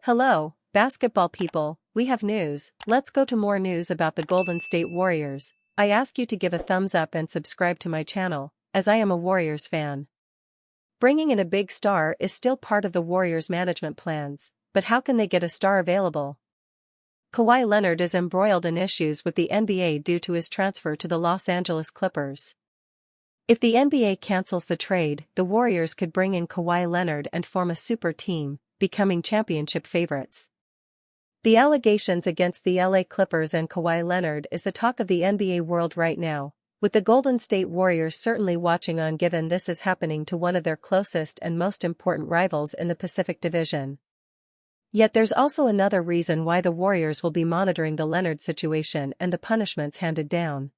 Hello, basketball people, we have news. Let's go to more news about the Golden State Warriors. I ask you to give a thumbs up and subscribe to my channel, as I am a Warriors fan. Bringing in a big star is still part of the Warriors' management plans, but how can they get a star available? Kawhi Leonard is embroiled in issues with the NBA due to his transfer to the Los Angeles Clippers. If the NBA cancels the trade, the Warriors could bring in Kawhi Leonard and form a super team, becoming championship favorites. The allegations against the LA Clippers and Kawhi Leonard is the talk of the NBA world right now, with the Golden State Warriors certainly watching on given this is happening to one of their closest and most important rivals in the Pacific Division. Yet there's also another reason why the Warriors will be monitoring the Leonard situation and the punishments handed down.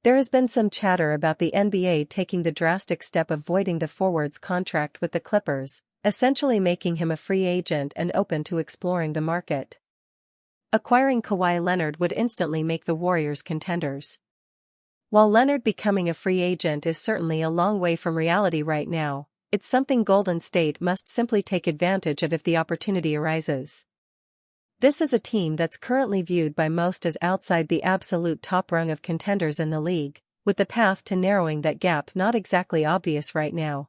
There has been some chatter about the NBA taking the drastic step of voiding the forward's contract with the Clippers, essentially making him a free agent and open to exploring the market. Acquiring Kawhi Leonard would instantly make the Warriors contenders. While Leonard becoming a free agent is certainly a long way from reality right now, it's something Golden State must simply take advantage of if the opportunity arises. This is a team that's currently viewed by most as outside the absolute top rung of contenders in the league, with the path to narrowing that gap not exactly obvious right now.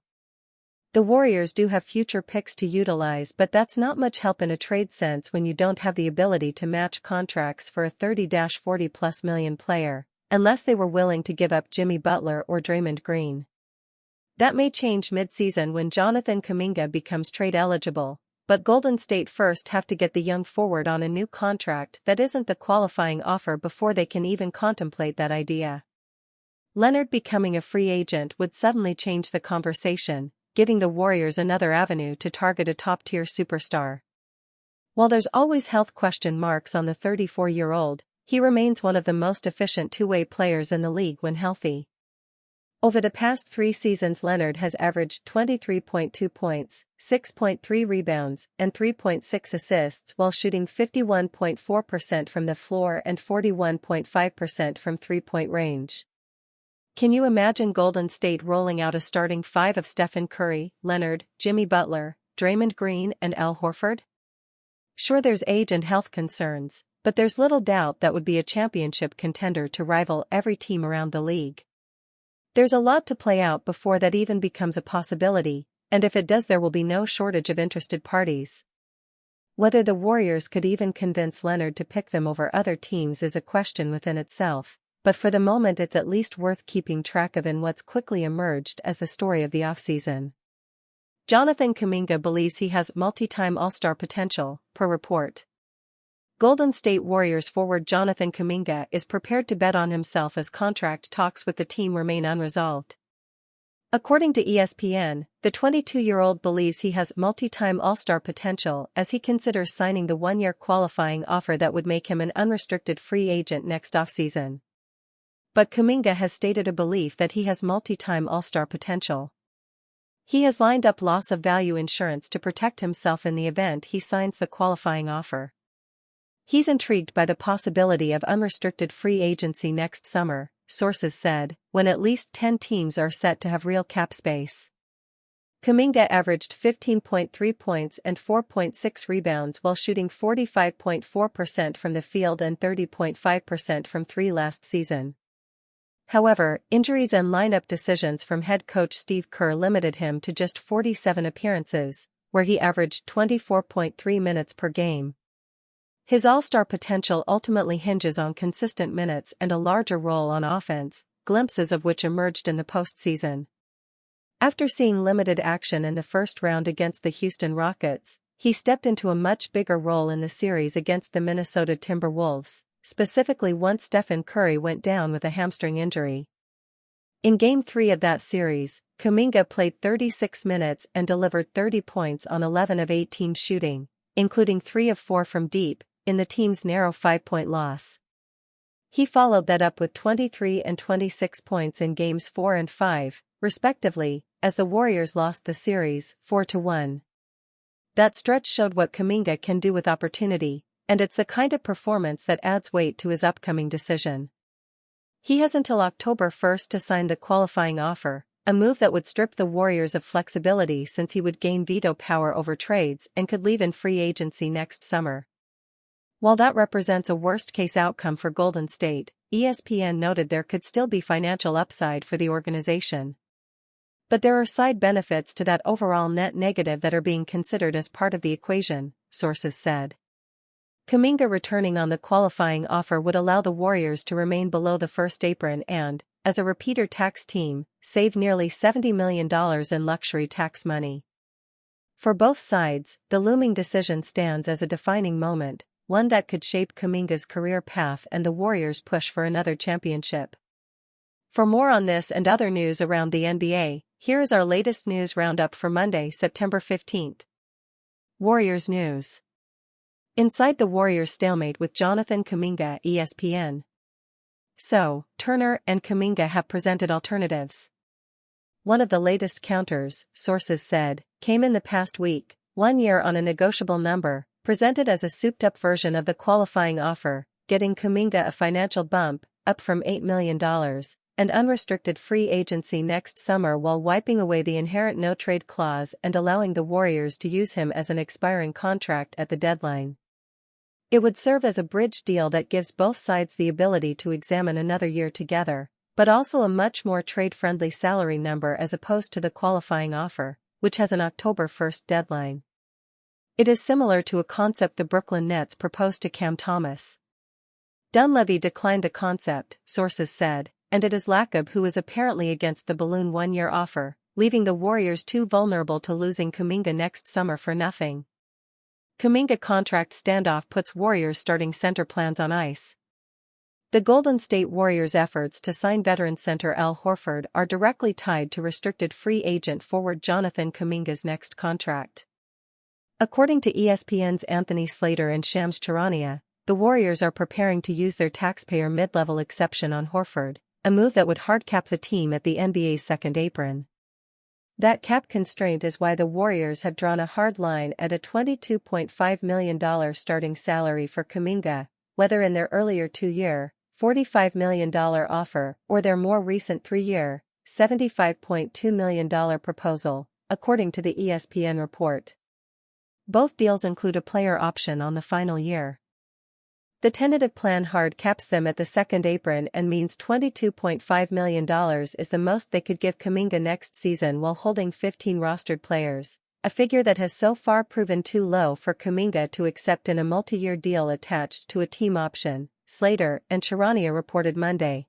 The Warriors do have future picks to utilize, but that's not much help in a trade sense when you don't have the ability to match contracts for a 30-40+ million player, unless they were willing to give up Jimmy Butler or Draymond Green. That may change mid-season when Jonathan Kuminga becomes trade eligible, but Golden State first have to get the young forward on a new contract that isn't the qualifying offer before they can even contemplate that idea. Leonard becoming a free agent would suddenly change the conversation, giving the Warriors another avenue to target a top-tier superstar. While there's always health question marks on the 34-year-old, he remains one of the most efficient two-way players in the league when healthy. Over the past 3 seasons, Leonard has averaged 23.2 points, 6.3 rebounds, and 3.6 assists while shooting 51.4% from the floor and 41.5% from three-point range. Can you imagine Golden State rolling out a starting 5 of Stephen Curry, Leonard, Jimmy Butler, Draymond Green and Al Horford? Sure, there's age and health concerns, but there's little doubt that would be a championship contender to rival every team around the league. There's a lot to play out before that even becomes a possibility, and if it does there will be no shortage of interested parties. Whether the Warriors could even convince Leonard to pick them over other teams is a question within itself, but for the moment it's at least worth keeping track of in what's quickly emerged as the story of the offseason. Jonathan Kuminga believes he has multi-time All-Star potential, per report. Golden State Warriors forward Jonathan Kuminga is prepared to bet on himself as contract talks with the team remain unresolved. According to ESPN, the 22-year-old believes he has multi-time All-Star potential as he considers signing the one-year qualifying offer that would make him an unrestricted free agent next offseason. But Kuminga has stated a belief that he has multi-time All-Star potential. He has lined up loss of value insurance to protect himself in the event he signs the qualifying offer. He's intrigued by the possibility of unrestricted free agency next summer, sources said, when at least 10 teams are set to have real cap space. Kuminga averaged 15.3 points and 4.6 rebounds while shooting 45.4% from the field and 30.5% from three last season. However, injuries and lineup decisions from head coach Steve Kerr limited him to just 47 appearances, where he averaged 24.3 minutes per game. His all-star potential ultimately hinges on consistent minutes and a larger role on offense, glimpses of which emerged in the postseason. After seeing limited action in the first round against the Houston Rockets, he stepped into a much bigger role in the series against the Minnesota Timberwolves, specifically once Stephen Curry went down with a hamstring injury. In Game 3 of that series, Kuminga played 36 minutes and delivered 30 points on 11 of 18 shooting, including 3 of 4 from deep, in the team's narrow 5-point loss. He followed that up with 23 and 26 points in Games 4 and 5, respectively, as the Warriors lost the series 4-1. That stretch showed what Kuminga can do with opportunity, and it's the kind of performance that adds weight to his upcoming decision. He has until October 1 to sign the qualifying offer, a move that would strip the Warriors of flexibility since he would gain veto power over trades and could leave in free agency next summer. While that represents a worst-case outcome for Golden State, ESPN noted there could still be financial upside for the organization. But there are side benefits to that overall net negative that are being considered as part of the equation, sources said. Kuminga returning on the qualifying offer would allow the Warriors to remain below the first apron and, as a repeater tax team, save nearly $70 million in luxury tax money. For both sides, the looming decision stands as a defining moment, one that could shape Kuminga's career path and the Warriors' push for another championship. For more on this and other news around the NBA, here is our latest news roundup for Monday, September 15th. Warriors news. Inside the Warriors' stalemate with Jonathan Kuminga, ESPN. So, Turner and Kuminga have presented alternatives. One of the latest counters, sources said, came in the past week, 1 year on a negotiable number, presented as a souped-up version of the qualifying offer, getting Kuminga a financial bump, up from $8 million, and unrestricted free agency next summer while wiping away the inherent no-trade clause and allowing the Warriors to use him as an expiring contract at the deadline. It would serve as a bridge deal that gives both sides the ability to examine another year together, but also a much more trade-friendly salary number as opposed to the qualifying offer, which has an October 1st deadline. It is similar to a concept the Brooklyn Nets proposed to Cam Thomas. Dunleavy declined the concept, sources said, and it is Lacob who is apparently against the balloon 1-year offer, leaving the Warriors too vulnerable to losing Kuminga next summer for nothing. Kuminga contract standoff puts Warriors starting center plans on ice. The Golden State Warriors' efforts to sign veteran center Al Horford are directly tied to restricted free agent forward Jonathan Kuminga's next contract. According to ESPN's Anthony Slater and Shams Charania, the Warriors are preparing to use their taxpayer mid-level exception on Horford, a move that would hard-cap the team at the NBA's second apron. That cap constraint is why the Warriors have drawn a hard line at a $22.5 million starting salary for Kuminga, whether in their earlier 2-year, $45 million offer or their more recent 3-year, $75.2 million proposal, according to the ESPN report. Both deals include a player option on the final year. The tentative plan hard caps them at the second apron and means $22.5 million is the most they could give Kuminga next season while holding 15 rostered players, a figure that has so far proven too low for Kuminga to accept in a multi-year deal attached to a team option, Slater and Charania reported Monday.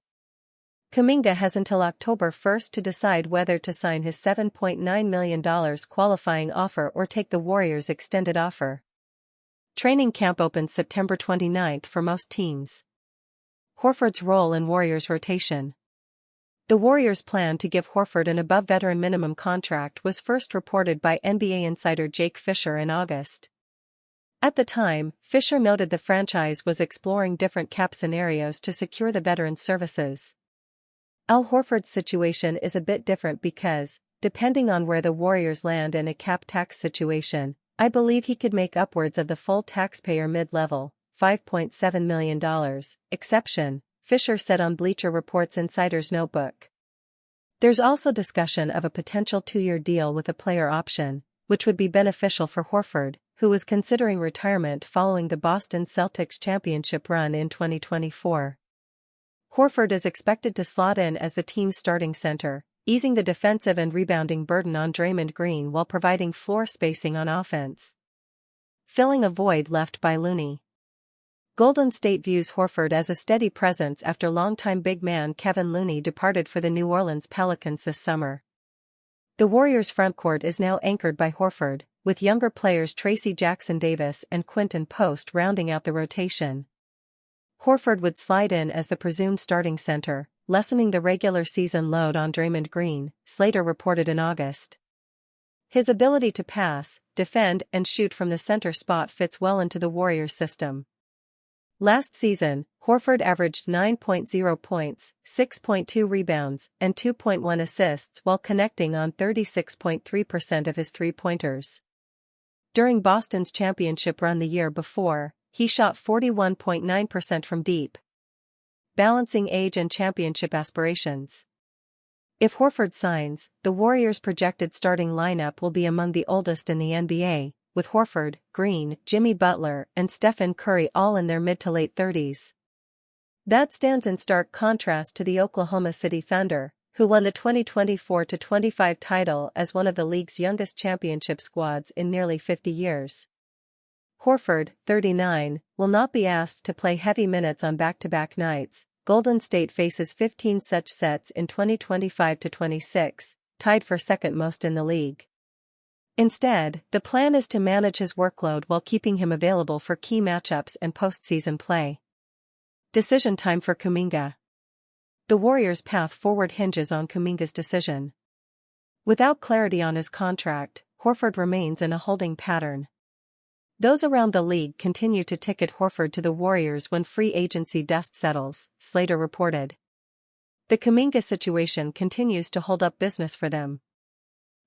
Kuminga has until October 1st to decide whether to sign his $7.9 million qualifying offer or take the Warriors' extended offer. Training camp opens September 29th for most teams. Horford's role in Warriors' rotation. The Warriors' plan to give Horford an above-veteran minimum contract was first reported by NBA insider Jake Fisher in August. At the time, Fisher noted the franchise was exploring different cap scenarios to secure the veteran's services. Al Horford's situation is a bit different because, depending on where the Warriors land in a cap tax situation, I believe he could make upwards of the full taxpayer mid-level, $5.7 million, exception, Fisher said on Bleacher Report's Insider's Notebook. There's also discussion of a potential 2-year deal with a player option, which would be beneficial for Horford, who was considering retirement following the Boston Celtics championship run in 2024. Horford is expected to slot in as the team's starting center, easing the defensive and rebounding burden on Draymond Green while providing floor spacing on offense, filling a void left by Looney. Golden State views Horford as a steady presence after longtime big man Kevin Looney departed for the New Orleans Pelicans this summer. The Warriors' frontcourt is now anchored by Horford, with younger players Tracy Jackson-Davis and Quinton Post rounding out the rotation. Horford would slide in as the presumed starting center, lessening the regular season load on Draymond Green, Slater reported in August. His ability to pass, defend and shoot from the center spot fits well into the Warriors' system. Last season, Horford averaged 9.0 points, 6.2 rebounds, and 2.1 assists while connecting on 36.3% of his three-pointers. During Boston's championship run the year before, he shot 41.9% from deep, balancing age and championship aspirations. If Horford signs, the Warriors' projected starting lineup will be among the oldest in the NBA, with Horford, Green, Jimmy Butler, and Stephen Curry all in their mid to late 30s. That stands in stark contrast to the Oklahoma City Thunder, who won the 2024-25 title as one of the league's youngest championship squads in nearly 50 years. Horford, 39, will not be asked to play heavy minutes on back-to-back nights. Golden State faces 15 such sets in 2025-26, tied for second most in the league. Instead, the plan is to manage his workload while keeping him available for key matchups and postseason play. Decision time for Kuminga. The Warriors' path forward hinges on Kuminga's decision. Without clarity on his contract, Horford remains in a holding pattern. Those around the league continue to ticket Horford to the Warriors when free agency dust settles, Slater reported. The Kuminga situation continues to hold up business for them.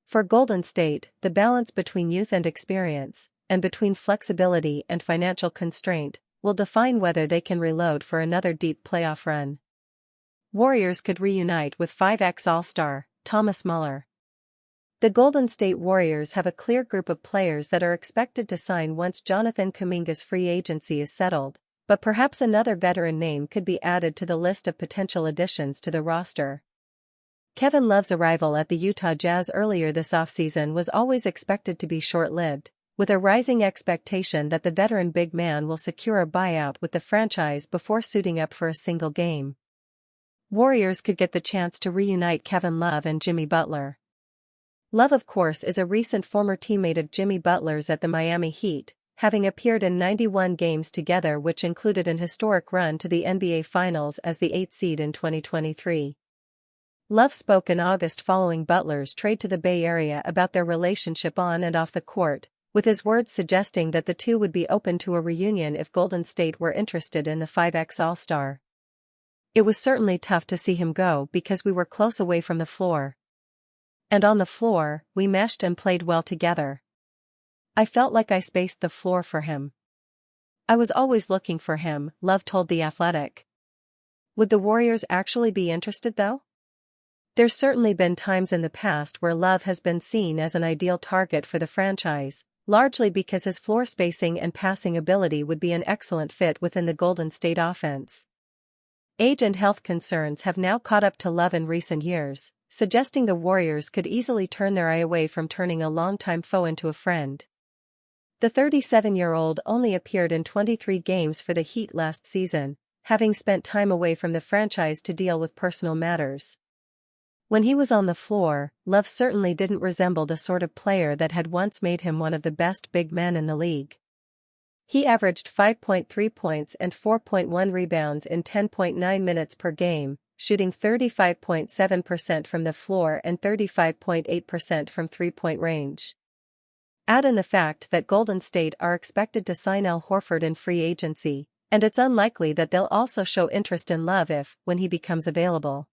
For Golden State, the balance between youth and experience, and between flexibility and financial constraint, will define whether they can reload for another deep playoff run. Warriors could reunite with 5x All-Star, Thomas Muller. The Golden State Warriors have a clear group of players that are expected to sign once Jonathan Kuminga's free agency is settled, but perhaps another veteran name could be added to the list of potential additions to the roster. Kevin Love's arrival at the Utah Jazz earlier this offseason was always expected to be short-lived, with a rising expectation that the veteran big man will secure a buyout with the franchise before suiting up for a single game. Warriors could get the chance to reunite Kevin Love and Jimmy Butler. Love, of course, is a recent former teammate of Jimmy Butler's at the Miami Heat, having appeared in 91 games together, which included an historic run to the NBA Finals as the 8th seed in 2023. Love spoke in August following Butler's trade to the Bay Area about their relationship on and off the court, with his words suggesting that the two would be open to a reunion if Golden State were interested in the 5x All-Star. It was certainly tough to see him go because we were close away from the floor. And on the floor, we meshed and played well together. I felt like I spaced the floor for him. I was always looking for him, Love told The Athletic. Would the Warriors actually be interested though? There's certainly been times in the past where Love has been seen as an ideal target for the franchise, largely because his floor spacing and passing ability would be an excellent fit within the Golden State offense. Age and health concerns have now caught up to Love in recent years, suggesting the Warriors could easily turn their eye away from turning a longtime foe into a friend. The 37-year-old only appeared in 23 games for the Heat last season, having spent time away from the franchise to deal with personal matters. When he was on the floor, Love certainly didn't resemble the sort of player that had once made him one of the best big men in the league. He averaged 5.3 points and 4.1 rebounds in 10.9 minutes per game, shooting 35.7% from the floor and 35.8% from three-point range. Add in the fact that Golden State are expected to sign Al Horford in free agency, and it's unlikely that they'll also show interest in Love when he becomes available.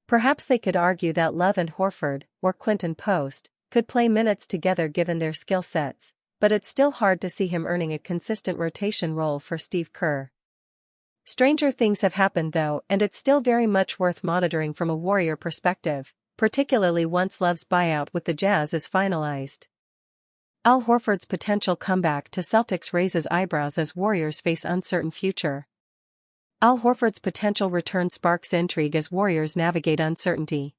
Perhaps they could argue that Love and Horford, or Quinton Post, could play minutes together given their skill sets, but it's still hard to see him earning a consistent rotation role for Steve Kerr. Stranger things have happened though, and it's still very much worth monitoring from a Warrior perspective, particularly once Love's buyout with the Jazz is finalized. Al Horford's potential comeback to Celtics raises eyebrows as Warriors face uncertain future. Al Horford's potential return sparks intrigue as Warriors navigate uncertainty.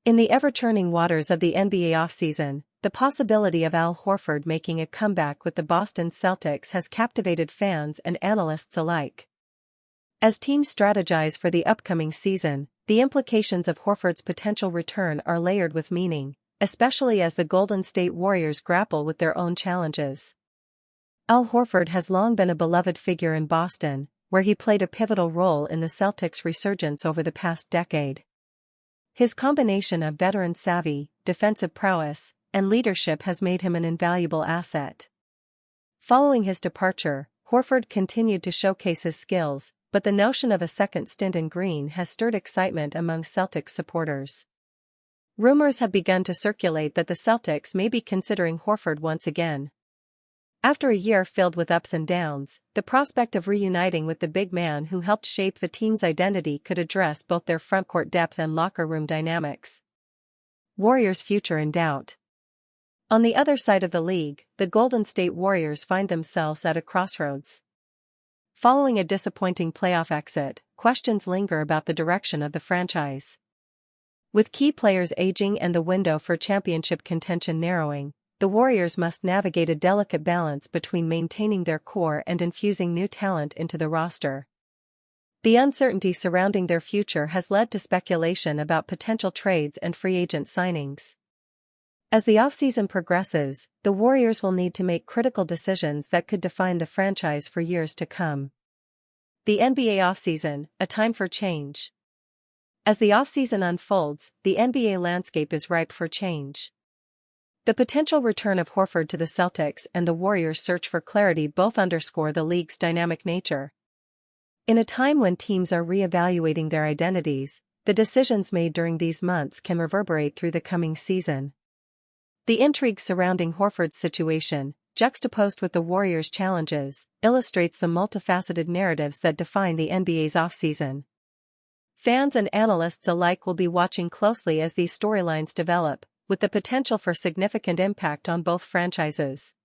In the ever-churning waters of the NBA offseason, the possibility of Al Horford making a comeback with the Boston Celtics has captivated fans and analysts alike. As teams strategize for the upcoming season, the implications of Horford's potential return are layered with meaning, especially as the Golden State Warriors grapple with their own challenges. Al Horford has long been a beloved figure in Boston, where he played a pivotal role in the Celtics' resurgence over the past decade. His combination of veteran savvy, defensive prowess, and leadership has made him an invaluable asset. Following his departure, Horford continued to showcase his skills, but the notion of a second stint in green has stirred excitement among Celtics supporters. Rumors have begun to circulate that the Celtics may be considering Horford once again. After a year filled with ups and downs, the prospect of reuniting with the big man who helped shape the team's identity could address both their frontcourt depth and locker room dynamics. Warriors' future in doubt. On the other side of the league, the Golden State Warriors find themselves at a crossroads. Following a disappointing playoff exit, questions linger about the direction of the franchise. With key players aging and the window for championship contention narrowing, the Warriors must navigate a delicate balance between maintaining their core and infusing new talent into the roster. The uncertainty surrounding their future has led to speculation about potential trades and free agent signings. As the offseason progresses, the Warriors will need to make critical decisions that could define the franchise for years to come. The NBA offseason, a time for change. As the offseason unfolds, the NBA landscape is ripe for change. The potential return of Horford to the Celtics and the Warriors' search for clarity both underscore the league's dynamic nature. In a time when teams are re-evaluating their identities, the decisions made during these months can reverberate through the coming season. The intrigue surrounding Horford's situation, juxtaposed with the Warriors' challenges, illustrates the multifaceted narratives that define the NBA's offseason. Fans and analysts alike will be watching closely as these storylines develop, with the potential for significant impact on both franchises.